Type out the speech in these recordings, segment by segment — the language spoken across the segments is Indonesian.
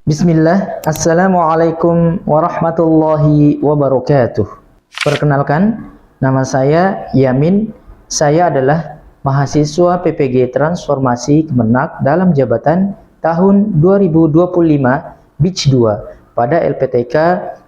Bismillah, Assalamualaikum warahmatullahi wabarakatuh. Perkenalkan, nama saya Yamin. Saya adalah mahasiswa PPG Transformasi Kemenak dalam jabatan tahun 2025 Batch 2 pada LPTK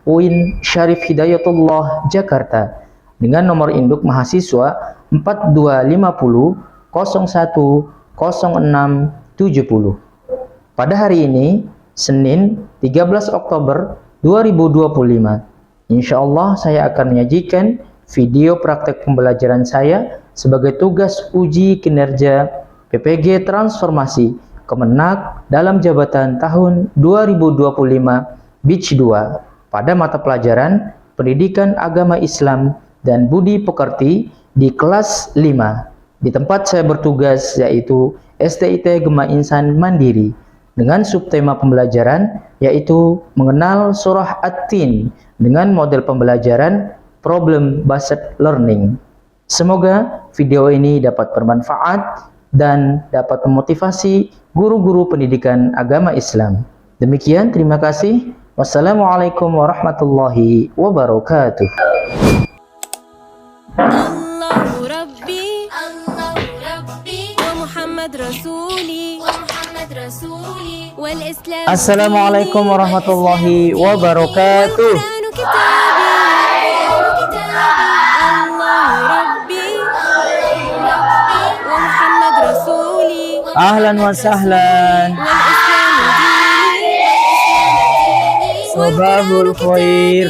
UIN Syarif Hidayatullah Jakarta dengan nomor induk mahasiswa 4250 01 0670. Pada hari ini, Senin 13 Oktober 2025, insya Allah saya akan menyajikan video praktek pembelajaran saya sebagai tugas uji kinerja PPG Transformasi Kemenak dalam jabatan tahun 2025 Batch 2 pada mata pelajaran Pendidikan Agama Islam dan Budi Pekerti di kelas 5 di tempat saya bertugas, yaitu STIT Gema Insan Mandiri, dengan subtema pembelajaran yaitu mengenal surah At-Tin dengan model pembelajaran problem based learning. Semoga video ini dapat bermanfaat dan dapat memotivasi guru-guru pendidikan agama Islam. Demikian, terima kasih. Wassalamualaikum warahmatullahi wabarakatuh. Allahu Rabbi wa Muhammad Rasuli wal Islam. Assalamualaikum warahmatullahi wabarakatuh. Allahu Rabbi wa Muhammad Rasuli Ahlan wa sahlan. wal Islam dini. Sabahul khair.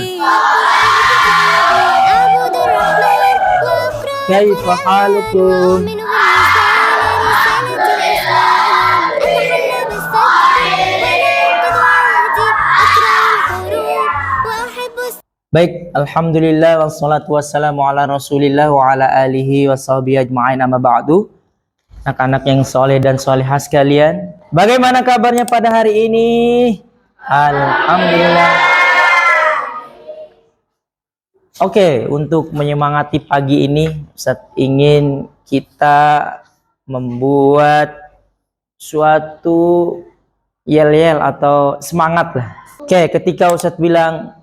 Abudur Rahman wa Akram. Kaifa halukum? Baik, alhamdulillah wassalatu wassalamu ala Rasulillah wa ala alihi wa sahbihi ajma'in, amma ba'du. Anak-anak yang soleh dan solehah sekalian, bagaimana kabarnya pada hari ini? Alhamdulillah. Oke, untuk menyemangati pagi ini, Ustaz ingin kita membuat suatu yel-yel atau semangat lah. Oke, ketika Ustaz bilang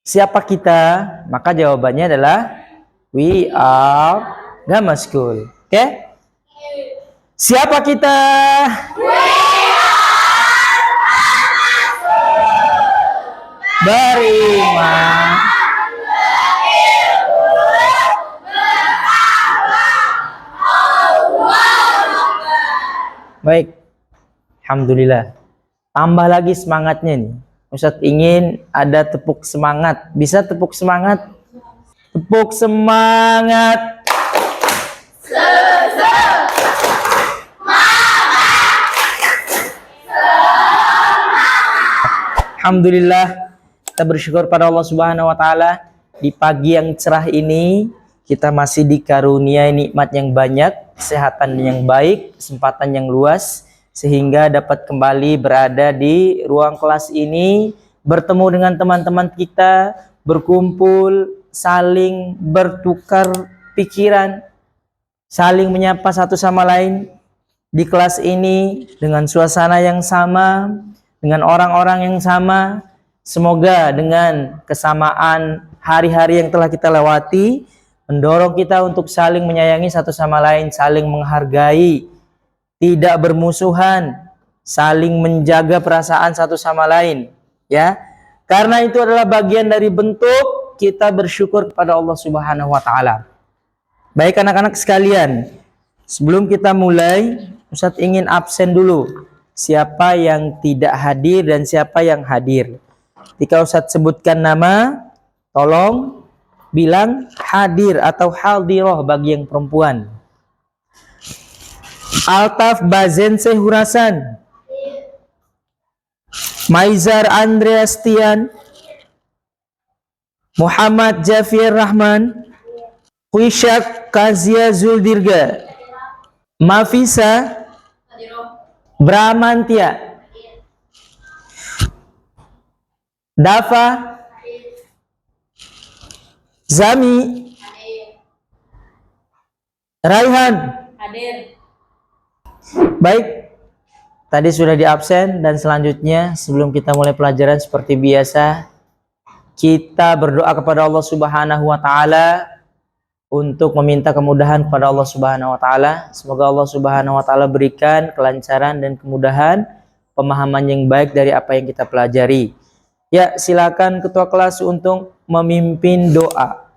siapa kita, maka jawabannya adalah we are Gama School. Oke? Siapa kita? Beriman. Baik, alhamdulillah. Tambah lagi semangatnya nih. Ustadz ingin ada tepuk semangat. Bisa tepuk semangat? Tepuk semangat. Alhamdulillah, kita bersyukur pada Allah Subhanahu wa taala di pagi yang cerah ini kita masih dikaruniai nikmat yang banyak, kesehatan yang baik, kesempatan yang luas, sehingga dapat kembali berada di ruang kelas ini, bertemu dengan teman-teman kita, berkumpul, saling bertukar pikiran, saling menyapa satu sama lain di kelas ini dengan suasana yang sama, dengan orang-orang yang sama. Semoga dengan kesamaan hari-hari yang telah kita lewati mendorong kita untuk saling menyayangi satu sama lain, saling menghargai, tidak bermusuhan, saling menjaga perasaan satu sama lain, ya. Karena itu adalah bagian dari bentuk kita bersyukur kepada Allah Subhanahu wa taala. Baik anak-anak sekalian, sebelum kita mulai, Ustadz ingin absen dulu. Siapa yang tidak hadir dan siapa yang hadir. Ketika Ustadz sebutkan nama, tolong bilang hadir atau haldirah bagi yang perempuan. Altaf Bazense Hurasan, Maizar Andreastian, Muhammad Jafir Rahman, Kuisyak Kazia Zuldirga, Mafisa Bramantia, Dafa Zami, Raihan. Hadir. Baik, tadi sudah di absen, dan selanjutnya sebelum kita mulai pelajaran seperti biasa, kita berdoa kepada Allah Subhanahu wa taala untuk meminta kemudahan kepada Allah Subhanahu wa taala. Semoga Allah Subhanahu wa taala berikan kelancaran dan kemudahan, pemahaman yang baik dari apa yang kita pelajari. Ya, silakan ketua kelas untuk memimpin doa.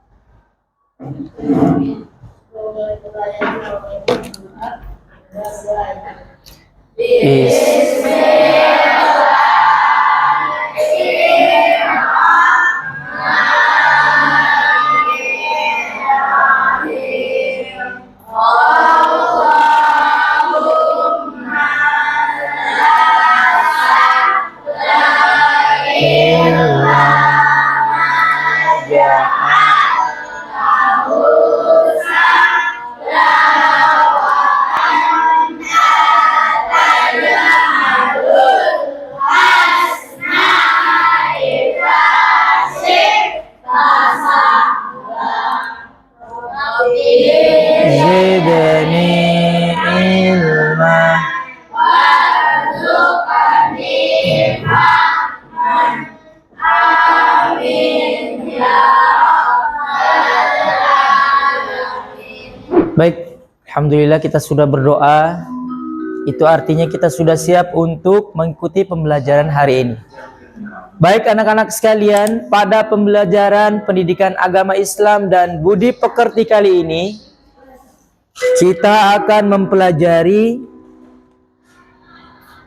Zidni ilma. Baik, alhamdulillah kita sudah berdoa. Itu artinya kita sudah siap untuk mengikuti pembelajaran hari ini. Baik anak-anak sekalian, pada pembelajaran pendidikan agama Islam dan budi pekerti kali ini, kita akan mempelajari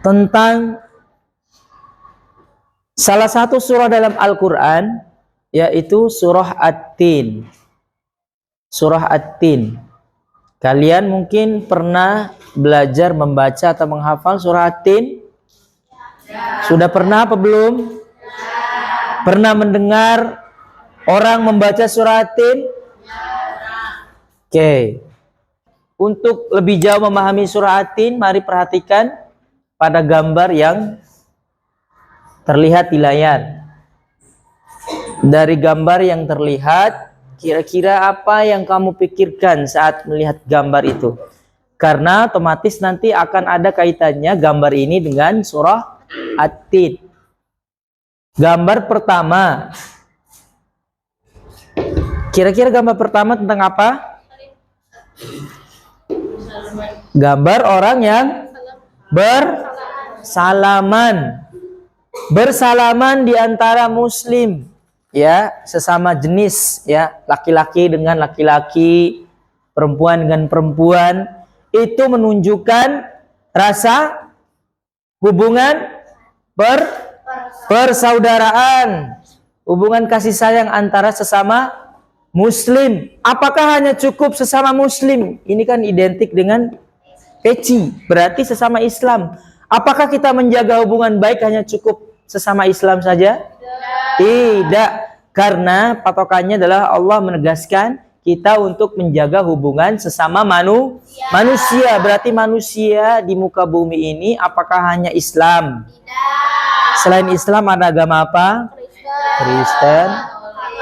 tentang salah satu surah dalam Al-Quran, yaitu surah At-Tin. Surah At-Tin. Kalian mungkin pernah belajar membaca atau menghafal surah At-Tin? Sudah pernah apa belum? Pernah mendengar orang membaca surah At-Tin? Oke. Untuk lebih jauh memahami surah At-Tin, mari perhatikan pada gambar yang terlihat di layar. Dari gambar yang terlihat, kira-kira apa yang kamu pikirkan saat melihat gambar itu? Karena otomatis nanti akan ada kaitannya gambar ini dengan surah At-Tin. Gambar pertama. Kira-kira gambar pertama tentang apa? Gambar orang yang bersalaman. Bersalaman di antara muslim, ya, sesama jenis, ya, laki-laki dengan laki-laki, perempuan dengan perempuan. Itu menunjukkan rasa hubungan persaudaraan, hubungan kasih sayang antara sesama muslim. Apakah hanya cukup sesama muslim? Ini kan identik dengan peci, berarti sesama Islam. Apakah kita menjaga hubungan baik hanya cukup sesama Islam saja? Tidak, karena patokannya adalah Allah menegaskan kita untuk menjaga hubungan sesama manusia. Berarti manusia di muka bumi ini apakah hanya Islam? Selain Islam ada agama apa? Kristen,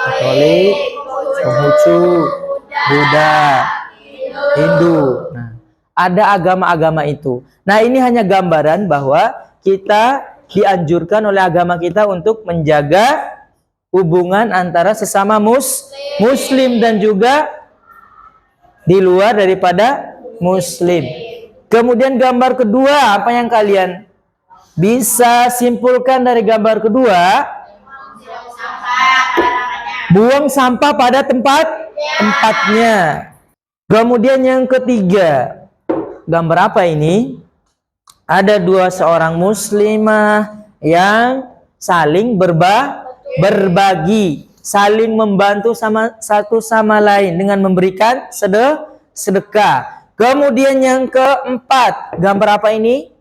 Katolik, Konghucu, Buddha, Hindu. Nah, ada agama-agama itu. Nah, ini hanya gambaran bahwa kita dianjurkan oleh agama kita untuk menjaga hubungan antara sesama muslim dan juga di luar daripada muslim. Kemudian gambar kedua, apa yang kalian bisa simpulkan dari gambar kedua? Buang sampah pada tempatnya. Kemudian yang ketiga, gambar apa ini? Ada seorang muslimah yang saling berbagi, saling membantu satu sama lain dengan memberikan sedekah. Kemudian yang keempat, gambar apa ini?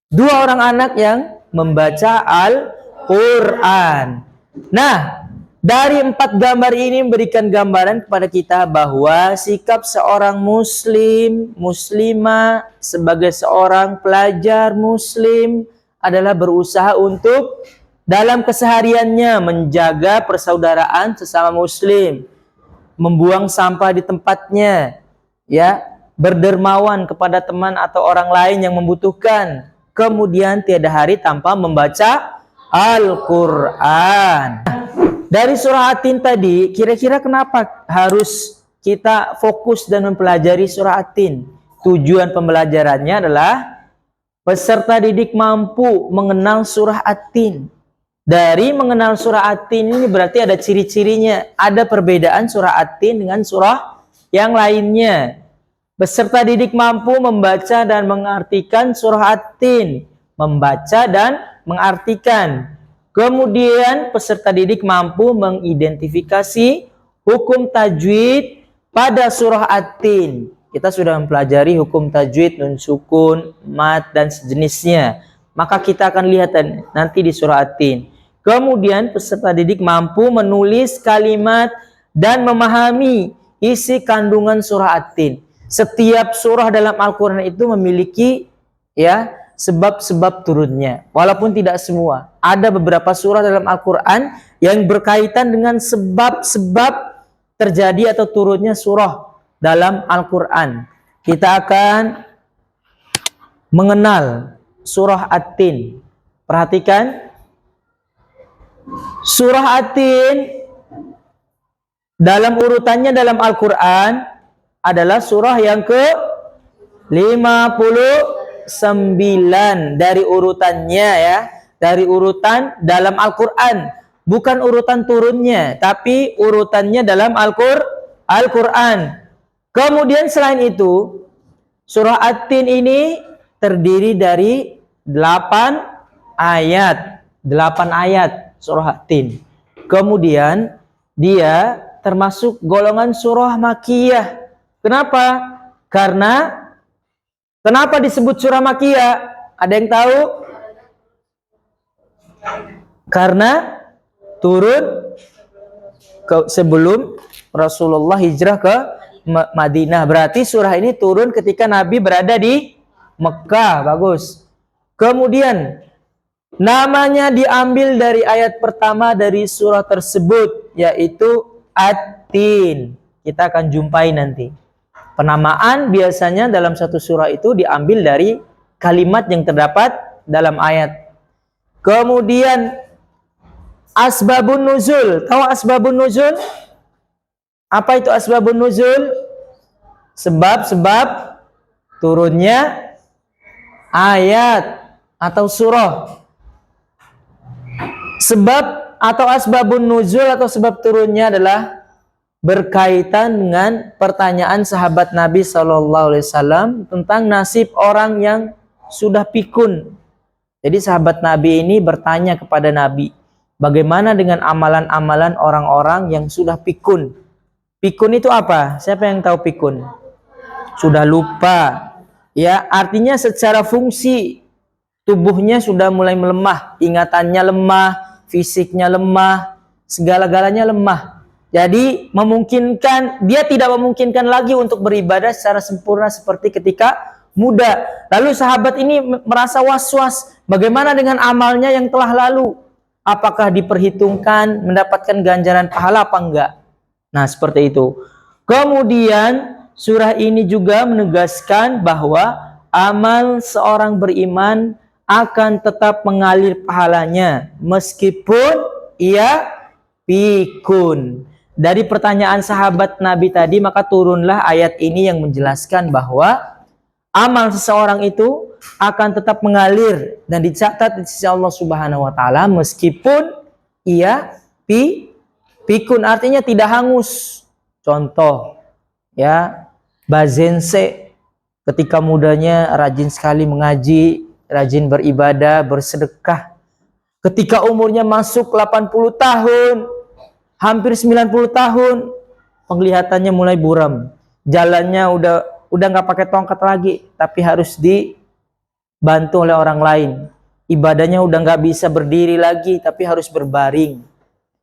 Dua orang anak yang membaca Al-Quran. Nah, dari empat gambar ini memberikan gambaran kepada kita bahwa sikap seorang muslim, muslimah sebagai seorang pelajar muslim adalah berusaha untuk dalam kesehariannya menjaga persaudaraan sesama muslim, membuang sampah di tempatnya, ya, berdermawan kepada teman atau orang lain yang membutuhkan. kemudian tiada hari tanpa membaca Al-Quran. Dari surah At-Tin tadi, kira-kira kenapa harus kita fokus dan mempelajari surah At-Tin? Tujuan pembelajarannya adalah peserta didik mampu mengenal surah At-Tin. Dari mengenal surah At-Tin ini berarti ada ciri-cirinya. Ada perbedaan surah At-Tin dengan surah yang lainnya. Peserta didik mampu membaca dan mengartikan surah At-Tin. Membaca dan mengartikan. Kemudian peserta didik mampu mengidentifikasi hukum tajwid pada surah At-Tin. Kita sudah mempelajari hukum tajwid, nun sukun, mat, dan sejenisnya. Maka kita akan lihat nanti di surah At-Tin. Kemudian peserta didik mampu menulis kalimat dan memahami isi kandungan surah At-Tin. Setiap surah dalam Al-Quran itu memiliki sebab-sebab turunnya. Walaupun tidak semua. Ada beberapa surah dalam Al-Quran yang berkaitan dengan sebab-sebab terjadi atau turunnya surah dalam Al-Quran. Kita akan mengenal surah At-Tin. Perhatikan. Surah At-Tin dalam urutannya dalam Al-Quran adalah surah yang ke-59 dari urutannya ya. Dari urutan dalam Al-Quran. Bukan urutan turunnya, tapi urutannya dalam Al-Quran. Kemudian selain itu, surah At-Tin ini terdiri dari 8 ayat. 8 ayat. Surah At-Tin. Kemudian dia termasuk golongan surah Makkiyah. Kenapa? Kenapa disebut surah Makkiyah? Ada yang tahu? Karena turun sebelum Rasulullah hijrah ke Madinah. Berarti surah ini turun ketika Nabi berada di Mekah. Bagus. Kemudian namanya diambil dari ayat pertama dari surah tersebut, yaitu At-Tin. Kita akan jumpai nanti. Penamaan biasanya dalam satu surah itu diambil dari kalimat yang terdapat dalam ayat. Kemudian asbabun nuzul. Tahu asbabun nuzul? Apa itu asbabun nuzul? Sebab-sebab turunnya ayat atau surah. Sebab atau asbabun nuzul atau sebab turunnya adalah berkaitan dengan pertanyaan sahabat Nabi SAW tentang nasib orang yang sudah pikun. Jadi sahabat Nabi ini bertanya kepada Nabi, bagaimana dengan amalan-amalan orang-orang yang sudah pikun? Pikun itu apa? Siapa yang tahu pikun? Sudah lupa. Ya, artinya secara fungsi tubuhnya sudah mulai melemah, ingatannya lemah, fisiknya lemah, segala-galanya lemah. Jadi memungkinkan, dia tidak memungkinkan lagi untuk beribadah secara sempurna seperti ketika muda. Lalu sahabat ini merasa was-was, bagaimana dengan amalnya yang telah lalu? Apakah diperhitungkan mendapatkan ganjaran pahala apa enggak? Nah, seperti itu. Kemudian surah ini juga menegaskan bahwa amal seorang beriman akan tetap mengalir pahalanya meskipun ia pikun. Dari pertanyaan sahabat Nabi tadi, maka turunlah ayat ini yang menjelaskan bahwa amal seseorang itu akan tetap mengalir dan dicatat di sisi Allah Subhanahu wa taala meskipun ia pikun, artinya tidak hangus. Contoh ya, Bazense ketika mudanya rajin sekali mengaji, rajin beribadah, bersedekah. Ketika umurnya masuk 80 tahun, hampir 90 tahun, penglihatannya mulai buram. Jalannya udah nggak pakai tongkat lagi, tapi harus dibantu oleh orang lain. Ibadahnya udah nggak bisa berdiri lagi, tapi harus berbaring.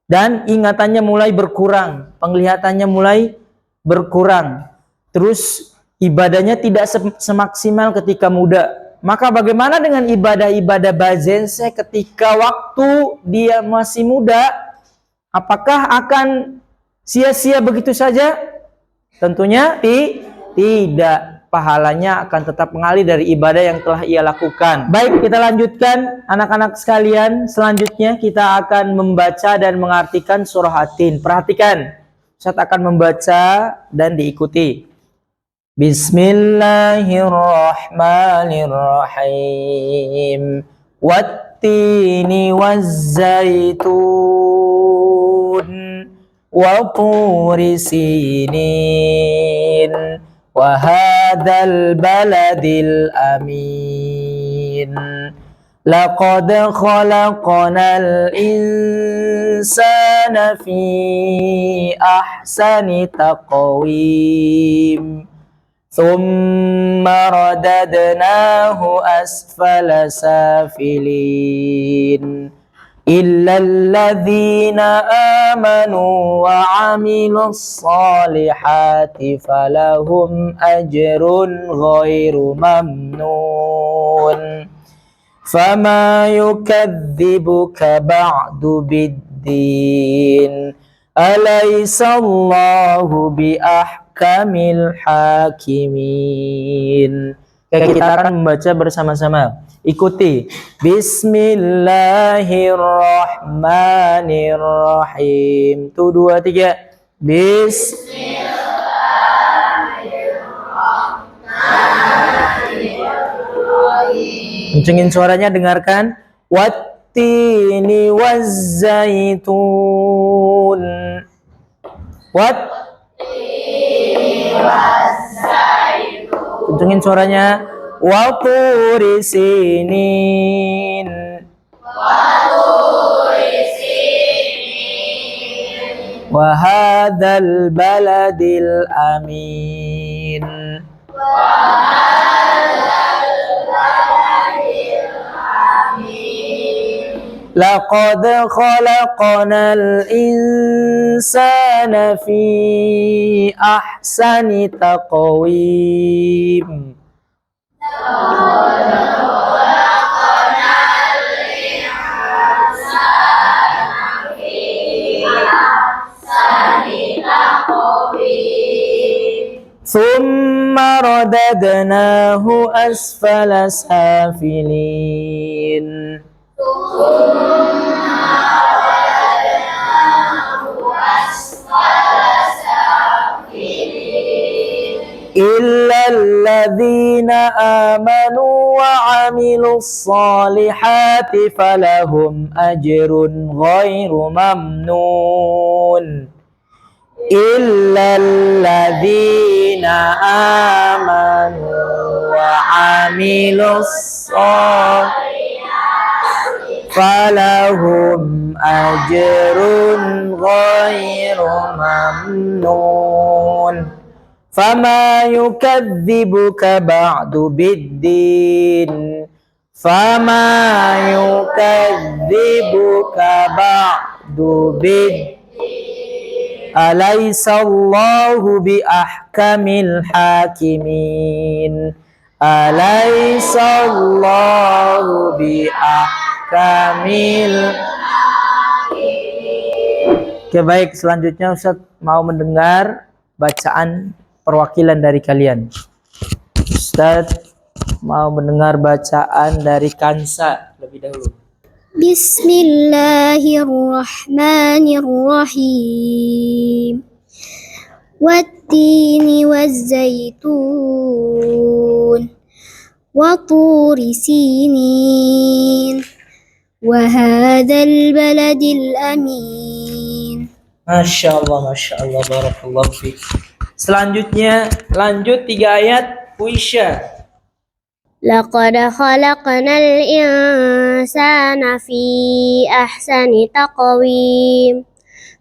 Dan ingatannya mulai berkurang, penglihatannya mulai berkurang. Terus ibadahnya tidak semaksimal ketika muda. Maka bagaimana dengan ibadah-ibadah Bazense ketika waktu dia masih muda? Apakah akan sia-sia begitu saja? Tentunya tidak. pahalanya akan tetap mengalir dari ibadah yang telah ia lakukan. Baik, kita lanjutkan anak-anak sekalian. Selanjutnya kita akan membaca dan mengartikan surah At-Tin. Perhatikan, Ustaz akan membaca dan diikuti. Bismillahirrahmanirrahim. Wattini wazzaitun wa turi sinin wa hadzal baladil amin. Laqad khalaqnal insana fi ahsani taqwim. ثم رددناه أسفل سافلين إلا الذين آمنوا وعملوا الصالحات فلهم أجر غير ممنون فما يكذبك بعد بالدين أليس الله بأحكمil hakimin. Kita akan membaca bersama-sama. Ikuti. Bismillahirrahmanirrahim. 1, 2, 3. Bismillahirrahmanirrahim. Kencengin suaranya, dengarkan. Wattini wazzaitun. Kencengin suaranya. Wa turi sinin. Wa hadzal baladil amin. Laqad khalaqnal insana fi ahsani taqwim. Thumma radadnahu asfala safilin. Illal ladzina amanu wa 'amilus solihati falahum ajrun ghairu mamnun. Illal ladzina amanu wa 'amilus solihati falahum ajrun ghairu mamnun. Fama yukadzibuka ba'du biddin. Fama yukadzibuka ba'du biddin. Alaisallahu bi ahkamil hakimin. Alaisallahu bi ahkamil. Oke, baik, selanjutnya Ustaz mau mendengar bacaan perwakilan dari kalian. Ustaz mau mendengar bacaan dari Kansa lebih dahulu. Bismillahirrahmanirrahim. Wattini wazzaitun wa turi sinin wa hadzal baladil amin. Masya Allah, barakallahu fiik. Selanjutnya lanjut 3 ayat Puisha. Laqad khalaqnal insana fi ahsani taqwim.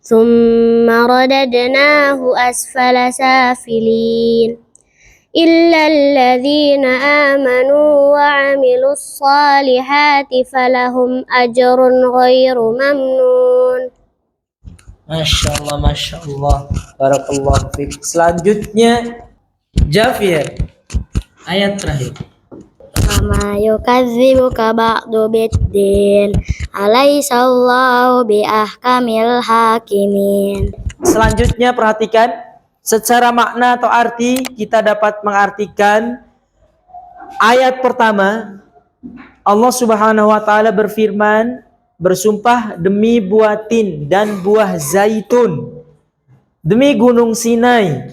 Thumma radadnahu asfala safilin. Illal ladzina amanu wa 'amilus solihati falahum ajrun ghairu mamnun. Masya Allah, barakallahu fiik. Selanjutnya Jafir, ayat terakhir. Fama yukadzibuka ba'du biddin. Alaisallahu bi ahkamil hakimin. Selanjutnya perhatikan. secara makna atau arti kita dapat mengartikan ayat pertama. Allah Subhanahu wa taala berfirman, bersumpah demi buah tin dan buah zaitun, demi gunung Sinai,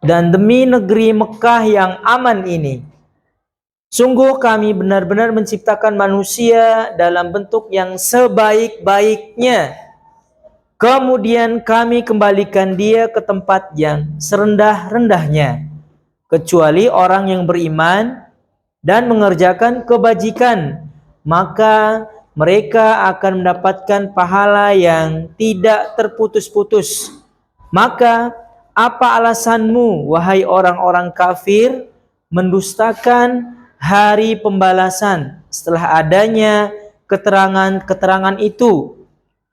dan demi negeri Mekah yang aman ini. Sungguh kami benar-benar menciptakan manusia dalam bentuk yang sebaik-baiknya. Kemudian kami kembalikan dia ke tempat yang serendah-rendahnya. Kecuali orang yang beriman dan mengerjakan kebajikan, maka mereka akan mendapatkan pahala yang tidak terputus-putus. Maka apa alasanmu, wahai orang-orang kafir, mendustakan hari pembalasan setelah adanya keterangan-keterangan itu?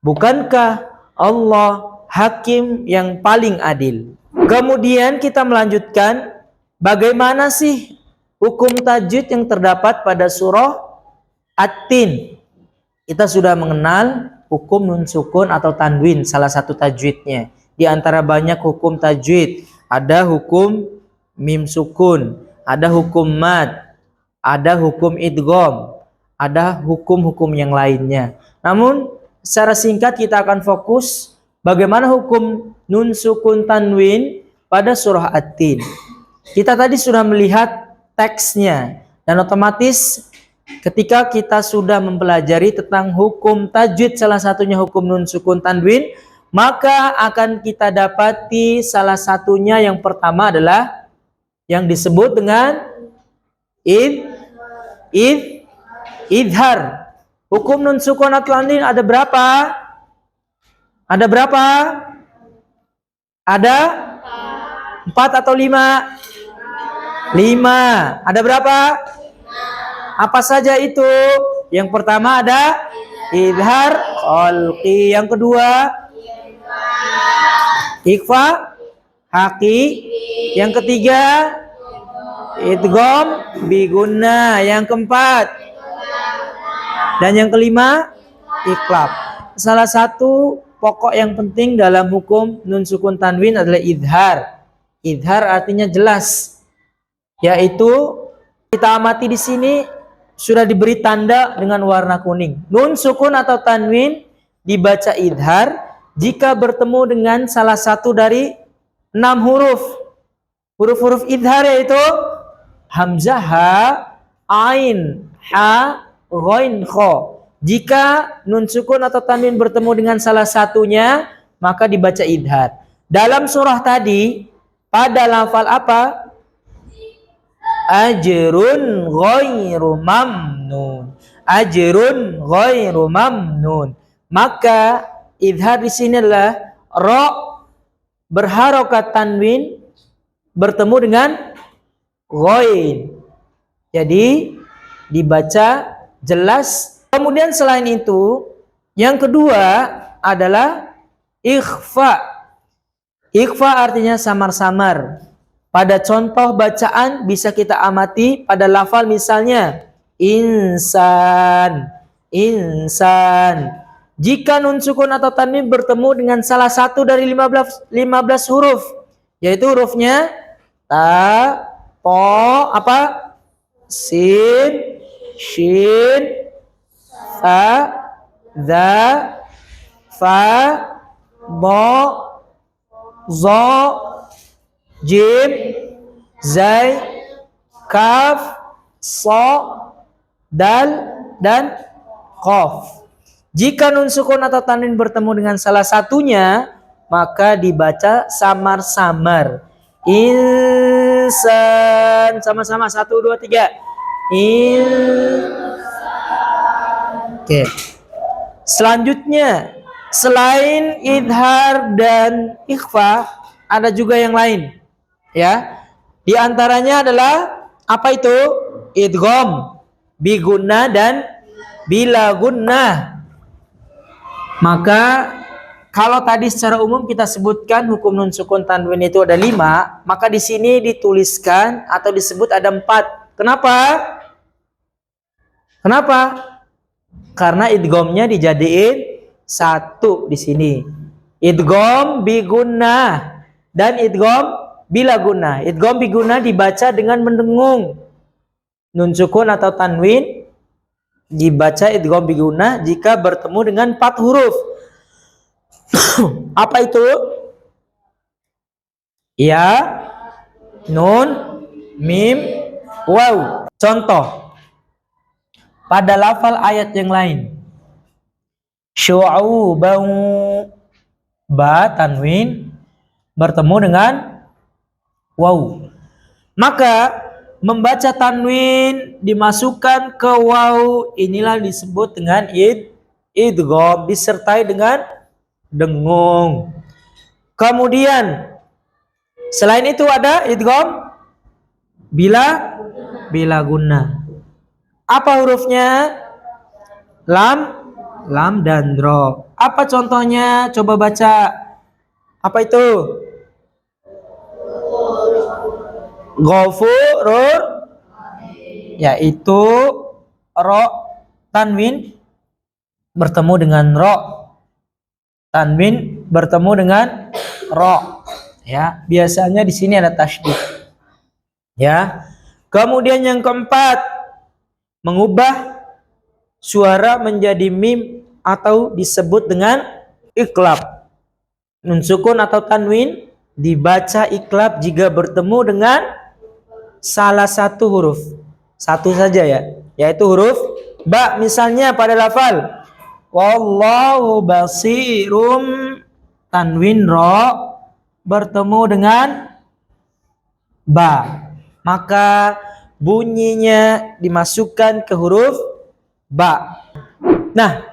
Bukankah Allah hakim yang paling adil? Kemudian kita melanjutkan, bagaimana sih hukum tajwid yang terdapat pada surah At-Tin? Kita sudah mengenal hukum nun sukun atau tanwin, salah satu tajwidnya. Di antara banyak hukum tajwid, ada hukum mim sukun, ada hukum mad, ada hukum idgham, ada hukum-hukum yang lainnya. Namun secara singkat kita akan fokus bagaimana hukum nun sukun tanwin pada surah At-Tin. Kita tadi sudah melihat teksnya, dan otomatis ketika kita sudah mempelajari tentang hukum tajwid, salah satunya hukum nun sukun tanwin, maka akan kita dapati salah satunya yang pertama adalah yang disebut dengan idhar. Hukum nun sukun atau tanwin ada berapa? Ada berapa? Ada 4 atau 5? 5. Ada berapa? Apa saja itu? Yang pertama ada idhar khalqi, yang kedua ikhfa haqi, yang ketiga idgham bigunnah, yang keempat dan yang kelima iqlab. Salah satu pokok yang penting dalam hukum nun sukun tanwin adalah idhar. Idhar artinya jelas, yaitu kita amati di sini sudah diberi tanda dengan warna kuning. Nun sukun atau tanwin dibaca idhar jika bertemu dengan salah satu dari 6 huruf. Huruf-huruf idhar yaitu hamzah, ha, ain, ha, ghain, kha. Jika nun sukun atau tanwin bertemu dengan salah satunya, maka dibaca idhar. Dalam surah tadi pada lafal apa? Ajrun ghairu mamnun. Ajrun ghairu mamnun. Maka idhar di sini adalah ra berharokat tanwin bertemu dengan ghain. Jadi dibaca jelas. Kemudian selain itu, yang kedua adalah ikhfa. Ikhfa artinya samar-samar. Pada contoh bacaan bisa kita amati pada lafal misalnya insan, insan. Jika nun sukun atau tanwin bertemu dengan salah satu dari 15 huruf, yaitu hurufnya ta, po, apa? Sin, shin, fa, za, fa, bo, zo, jim, zai, kaf, so, dal, dan qaf. Jika nun sukun atau tanwin bertemu dengan salah satunya, maka dibaca samar-samar. Insan, sama-sama 1, 2, 3. Oke. Selanjutnya, selain idhar dan ikhfa, ada juga yang lain. Ya, di antaranya adalah apa itu? Idgham, bigunnah dan bila gunnah. Maka kalau tadi secara umum kita sebutkan hukum nun sukun tanwin itu ada 5, maka di sini dituliskan atau disebut ada 4. Kenapa? Kenapa? Karena idghamnya dijadiin 1 di sini. Idgham bigunnah. dan idgham bila guna. Idgham biguna dibaca dengan mendengung. Nun sukun atau tanwin dibaca idgham biguna jika bertemu dengan 4 huruf. Apa itu? Ya, nun, mim, waw. Contoh pada lafal ayat yang lain. Syu'uban, ba tanwin bertemu dengan waw. Maka membaca tanwin dimasukkan ke waw, inilah disebut dengan idgham disertai dengan dengung. Kemudian selain itu ada idgham bila guna. Apa hurufnya? Lam dan ro. Apa contohnya? Coba baca. Apa itu? Ghafurur, yaitu ro tanwin bertemu dengan ro. Tanwin bertemu dengan ro. Ya, biasanya di sini ada tasydid. Ya. Kemudian yang keempat, mengubah suara menjadi mim atau disebut dengan iklab. Nun sukun atau tanwin dibaca iklab jika bertemu dengan salah satu huruf. Satu saja ya, yaitu huruf ba. Misalnya pada lafal wallahu basirum, tanwin ro bertemu dengan ba, maka bunyinya dimasukkan ke huruf ba. Nah,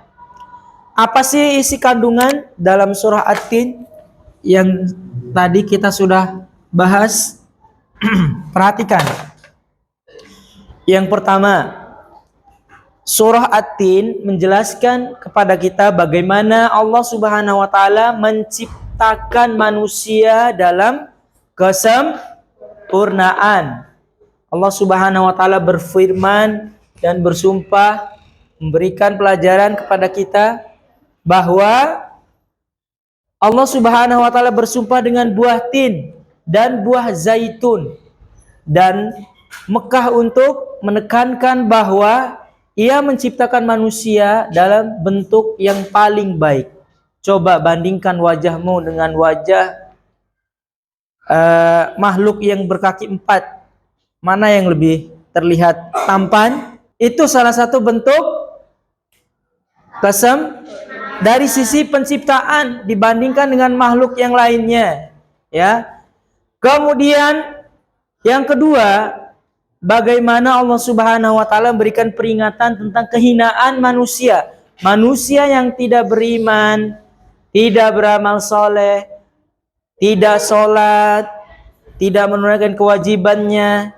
apa sih isi kandungan dalam surah At-Tin yang tadi kita sudah bahas? Perhatikan. Yang pertama, surah At-Tin menjelaskan kepada kita bagaimana Allah Subhanahu wa taala menciptakan manusia dalam kesempurnaan. Allah Subhanahu wa taala berfirman dan bersumpah memberikan pelajaran kepada kita bahwa Allah Subhanahu wa taala bersumpah dengan buah tin dan buah zaitun dan Mekah untuk menekankan bahwa Ia menciptakan manusia dalam bentuk yang paling baik. Coba bandingkan wajahmu dengan wajah makhluk yang berkaki 4. Mana yang lebih terlihat tampan? Itu salah satu bentuk dari sisi penciptaan dibandingkan dengan makhluk yang lainnya, ya. Kemudian yang kedua, bagaimana Allah Subhanahu wa taala memberikan peringatan tentang kehinaan manusia. Manusia yang tidak beriman, tidak beramal soleh, tidak sholat, tidak menunaikan kewajibannya,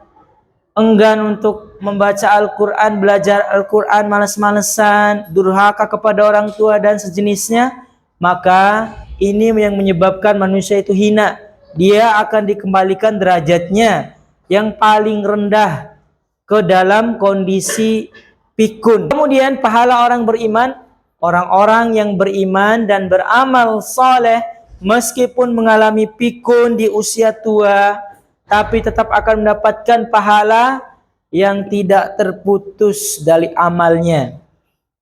enggan untuk membaca Al-Quran, belajar Al-Quran, malas-malesan, durhaka kepada orang tua dan sejenisnya, maka ini yang menyebabkan manusia itu hina. Dia akan dikembalikan derajatnya yang paling rendah ke dalam kondisi pikun. Kemudian pahala orang beriman, orang-orang yang beriman dan beramal soleh meskipun mengalami pikun di usia tua, tapi tetap akan mendapatkan pahala yang tidak terputus dari amalnya.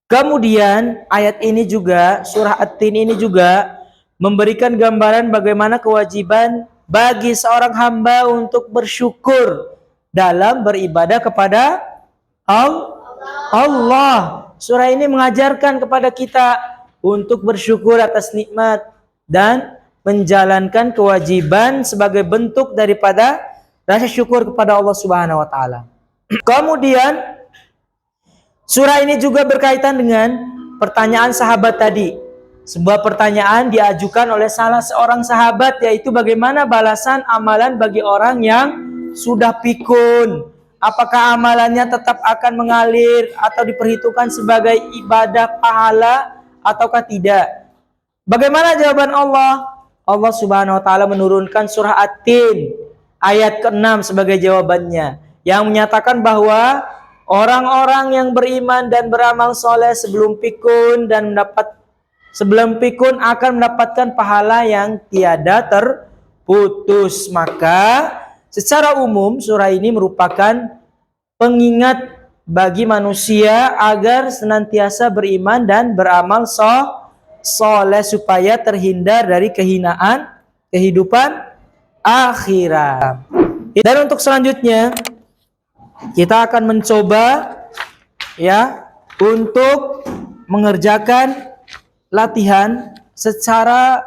Kemudian ayat ini juga, surah At-Tin ini juga memberikan gambaran bagaimana kewajiban bagi seorang hamba untuk bersyukur dalam beribadah kepada Allah. Surah ini mengajarkan kepada kita untuk bersyukur atas nikmat dan menjalankan kewajiban sebagai bentuk daripada rasa syukur kepada Allah Subhanahu wa taala. Kemudian surah ini juga berkaitan dengan pertanyaan sahabat tadi. Sebuah pertanyaan diajukan oleh salah seorang sahabat, yaitu bagaimana balasan amalan bagi orang yang sudah pikun. Apakah amalannya tetap akan mengalir atau diperhitungkan sebagai ibadah pahala ataukah tidak? Bagaimana jawaban Allah? Allah Subhanahu wa taala menurunkan surah At-Tin ayat ke-6 sebagai jawabannya, yang menyatakan bahwa orang-orang yang beriman dan beramal soleh sebelum pikun akan mendapatkan pahala yang tiada putus. Maka secara umum surah ini merupakan pengingat bagi manusia agar senantiasa beriman dan beramal soleh supaya terhindar dari kehinaan kehidupan akhirat. Dan untuk selanjutnya kita akan mencoba ya untuk mengerjakan latihan secara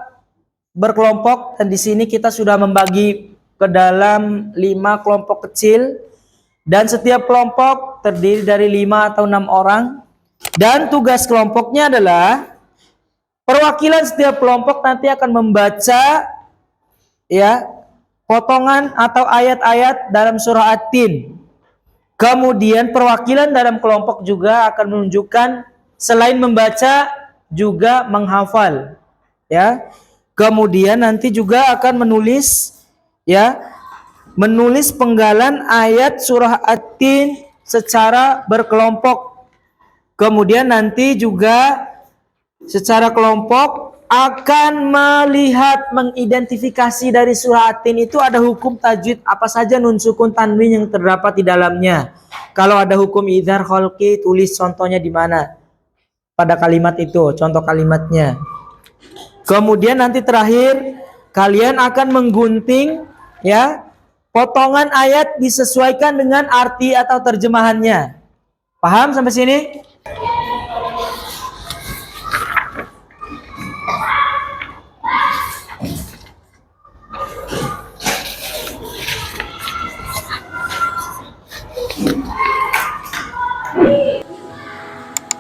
berkelompok, dan di sini kita sudah membagi ke dalam 5 kelompok kecil. Dan setiap kelompok terdiri dari 5 atau 6 orang. Dan tugas kelompoknya adalah perwakilan setiap kelompok nanti akan membaca ya potongan atau ayat-ayat dalam surah At-Tin. Kemudian perwakilan dalam kelompok juga akan menunjukkan selain membaca juga menghafal. Ya. Kemudian nanti juga akan menulis penggalan ayat surah At-Tin secara berkelompok. Kemudian nanti juga secara kelompok akan melihat, mengidentifikasi dari surah At-Tin itu ada hukum tajwid apa saja, nun sukun tanwin yang terdapat di dalamnya. Kalau ada hukum idhar kholqi, tulis contohnya di mana pada kalimat itu, contoh kalimatnya. Kemudian nanti terakhir kalian akan menggunting ya potongan ayat disesuaikan dengan arti atau terjemahannya. Paham sampai sini?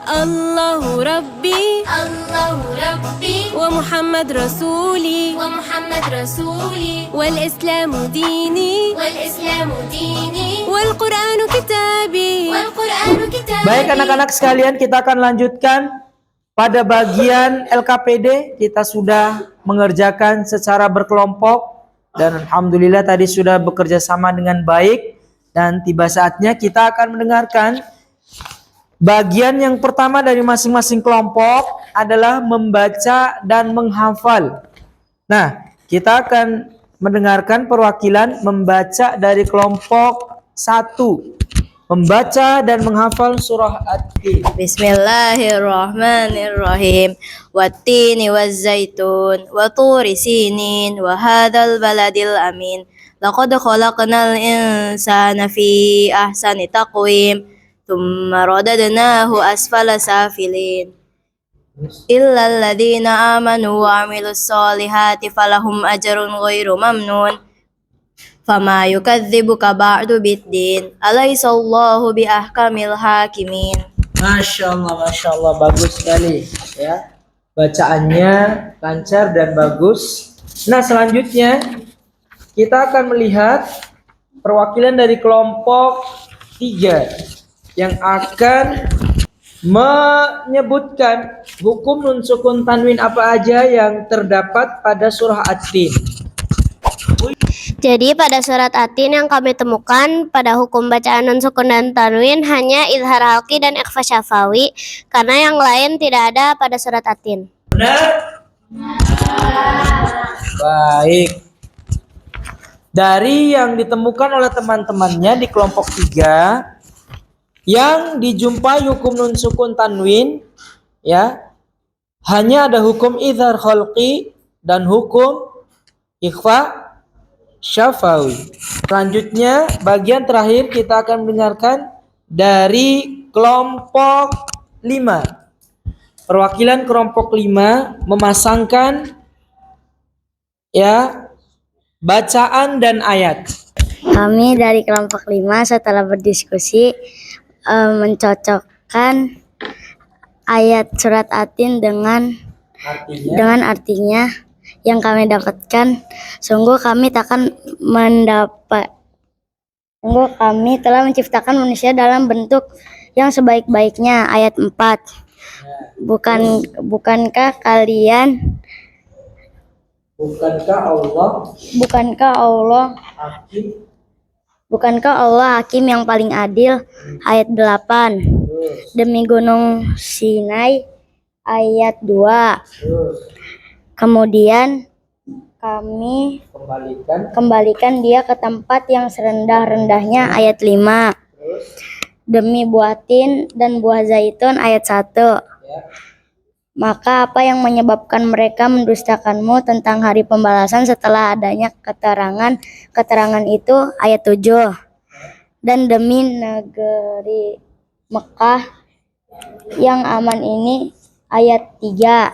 Allahu Rabbi ومحمد رسولي والإسلام ديني والقرآن كتابي Baik anak-anak sekalian, kita akan lanjutkan pada bagian LKPD. Kita sudah mengerjakan secara berkelompok dan alhamdulillah tadi sudah bekerja sama dengan baik, dan tiba saatnya kita akan mendengarkan bagian yang pertama dari masing-masing kelompok adalah membaca dan menghafal. Nah, kita akan mendengarkan perwakilan membaca dari kelompok 1. Membaca dan menghafal surah At-Tin. Bismillahirrahmanirrahim. Wattini wazzaitun wa turi sinin wa hadzal baladil amin. Laqad khalaqnal insana fi ahsani taqwim. Thumma radadnahu asfala safilin. Illa alladhina amanu wa amilus solihati falahum ajrun ghairu mamnun. Fama yukadzibuka ba'du biddin. Alaihissallahu bi ahkamil hakimin. Masya Allah, bagus sekali ya. Bacaannya lancar dan bagus. Nah, selanjutnya kita akan melihat perwakilan dari kelompok 3 yang akan menyebutkan hukum nun sukun tanwin apa aja yang terdapat pada surah At-Tin. Jadi pada surat At-Tin yang kami temukan pada hukum bacaan nun sukun dan tanwin hanya izhar halqi dan ikhfa syafawi, karena yang lain tidak ada pada surat At-Tin. Benar? Baik. Dari yang ditemukan oleh teman-temannya di kelompok 3 yang dijumpai hukum nun sukun tanwin ya, hanya ada hukum izhar khalqi dan hukum ikhfa syafawi. Selanjutnya bagian terakhir kita akan mendengarkan dari kelompok 5. Perwakilan kelompok 5 memasangkan ya bacaan dan ayat. Kami dari kelompok 5 setelah berdiskusi mencocokkan ayat surat At-Tin dengan artinya yang kami dapatkan. Sungguh kami telah menciptakan manusia dalam bentuk yang sebaik-baiknya. Ayat 4. Bukankah Allah hakim yang paling adil? Ayat 8. Demi gunung Sinai. Ayat 2. Kemudian kami Kembalikan. kembalikan dia ke tempat yang serendah-rendahnya. Ayat 5. Demi buah tin dan buah zaitun. Ayat 1. Ya. Maka apa yang menyebabkan mereka mendustakanmu tentang hari pembalasan setelah adanya keterangan itu? Ayat 7. Dan demi negeri Mekah yang aman ini. Ayat 3.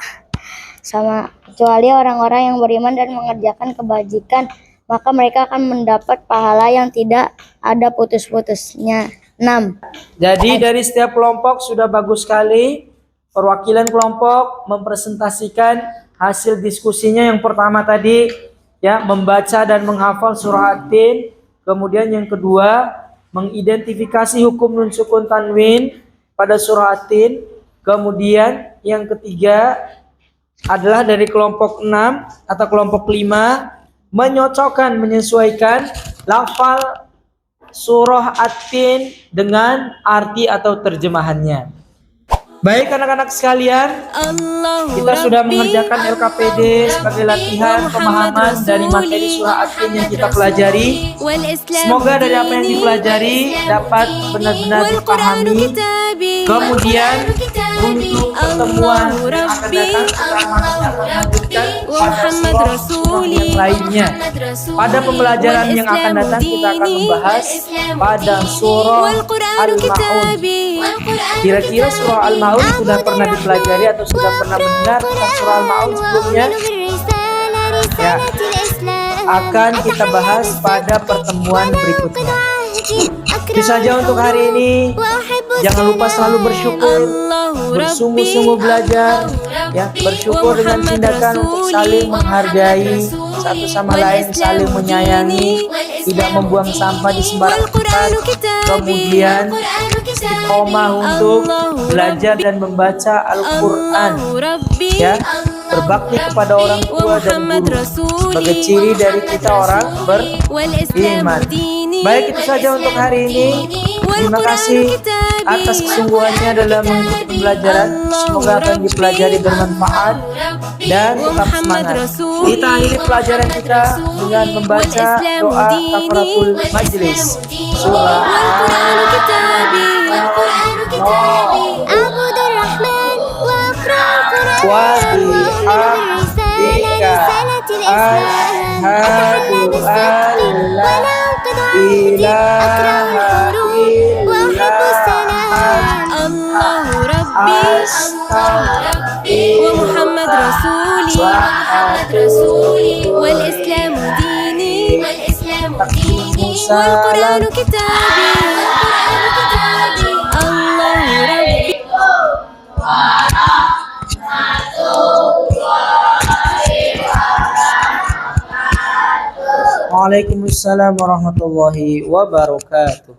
Sama kecuali orang-orang yang beriman dan mengerjakan kebajikan, maka mereka akan mendapat pahala yang tidak ada putus-putusnya. 6. Jadi dari setiap kelompok sudah bagus sekali. Perwakilan kelompok mempresentasikan hasil diskusinya. Yang pertama tadi ya, membaca dan menghafal surah At-Tin. Kemudian yang kedua, mengidentifikasi hukum nun sukun tanwin pada surah At-Tin. Kemudian yang ketiga adalah dari kelompok 6 atau kelompok 5 menyocokkan, menyesuaikan lafal surah At-Tin dengan arti atau terjemahannya. Baik anak-anak sekalian, Allahu kita sudah Rabbi mengerjakan LKPD sebagai latihan pemahaman dari materi surah At-Tin yang kita pelajari. Semoga dari apa yang dipelajari dapat benar-benar dipahami. Kemudian untuk pertemuan yang akan datang kita akan lanjutkan pada surah yang lainnya. Pada pembelajaran yang akan datang kita akan membahas pada surah Al-Ma'un. Kira-kira surah Al-Ma'un sudah pernah dipelajari atau sudah pernah mendengar tentang surah Al-Ma'un sebelumnya? Ya, akan kita bahas pada pertemuan berikutnya. Itu saja untuk hari ini. Jangan lupa selalu bersyukur, bersungguh-sungguh belajar, ya, bersyukur dengan tindakan untuk saling menghargai satu sama lain, saling menyayangi, tidak membuang sampah di sembarang tempat. Kemudian istiqomah untuk belajar dan membaca Al-Quran, ya, berbakti kepada orang tua dan guru sebagai ciri dari kita orang beriman. Baik, itu saja untuk hari ini. Terima kasih atas kesungguhannya dalam mengikuti pembelajaran. Semoga apa yang dipelajari bermanfaat dan tetap semangat. Kita akhiri pelajaran kita dengan membaca doa kafaratul majlis. Surah wa bihamdika asyhadu an la ilaha Allahu Rabbi wa Muhammad Rasuli wal Islamu dini wal Qur'anu kitabi Allahu Rabbi. Waalaikumsalam warahmatullahi wabarakatuh.